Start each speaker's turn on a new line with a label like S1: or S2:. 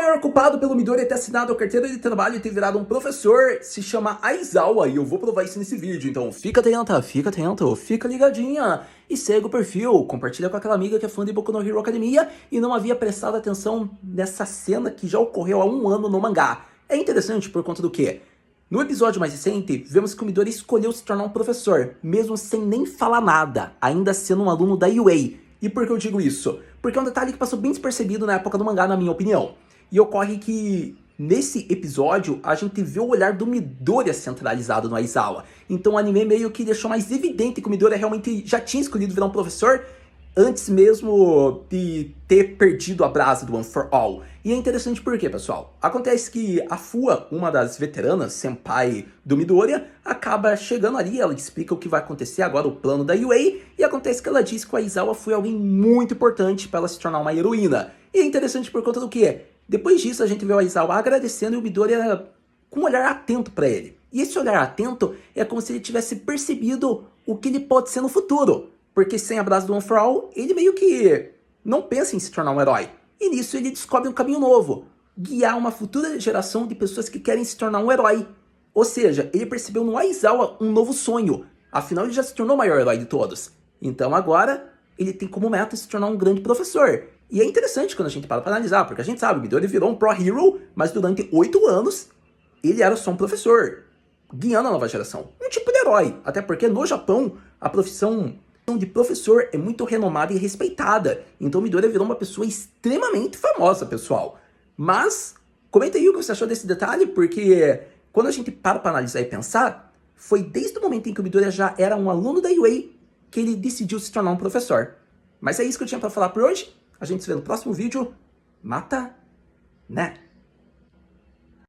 S1: maior culpado pelo Midori ter assinado a carteira de trabalho e ter virado um professor se chama Aizawa, e eu vou provar isso nesse vídeo, então fica atento, fica ligadinha e segue o perfil, compartilha com aquela amiga que é fã de Boku no Hero Academia e não havia prestado atenção nessa cena que já ocorreu há 1 ano no mangá. É interessante por conta do quê? No episódio mais recente, vemos que o Midori escolheu se tornar um professor, mesmo sem nem falar nada, ainda sendo um aluno da UA. E por que eu digo isso? Porque é um detalhe que passou bem despercebido na época do mangá, na minha opinião. E ocorre que, nesse episódio, a gente vê o olhar do Midoriya centralizado no Aizawa. Então o anime meio que deixou mais evidente que o Midoriya realmente já tinha escolhido virar um professor antes mesmo de ter perdido a brasa do One for All. E é interessante porque, pessoal, acontece que a Fua, uma das veteranas, senpai do Midoriya, acaba chegando ali, ela explica o que vai acontecer agora, o plano da UA, e acontece que ela diz que o Aizawa foi alguém muito importante para ela se tornar uma heroína. E é interessante por conta do quê? Depois disso, a gente vê o Aizawa agradecendo e o Midoriya com um olhar atento para ele. E esse olhar atento é como se ele tivesse percebido o que ele pode ser no futuro. Porque sem a brasa do One for All, ele meio que não pensa em se tornar um herói. E nisso ele descobre um caminho novo. Guiar uma futura geração de pessoas que querem se tornar um herói. Ou seja, ele percebeu no Aizawa um novo sonho. Afinal, ele já se tornou o maior herói de todos. Então agora, ele tem como meta se tornar um grande professor. E é interessante quando a gente para analisar, porque a gente sabe, o Midori virou um pro hero, mas durante 8 anos, ele era só um professor, guiando a nova geração. Um tipo de herói. Até porque no Japão, a profissão de professor é muito renomada e respeitada. Então o Midoriya virou uma pessoa extremamente famosa, pessoal. Mas, comenta aí o que você achou desse detalhe, porque quando a gente para analisar e pensar, foi desde o momento em que o Midoriya já era um aluno da UA que ele decidiu se tornar um professor. Mas é isso que eu tinha pra falar por hoje. A gente se vê no próximo vídeo. Mata, né?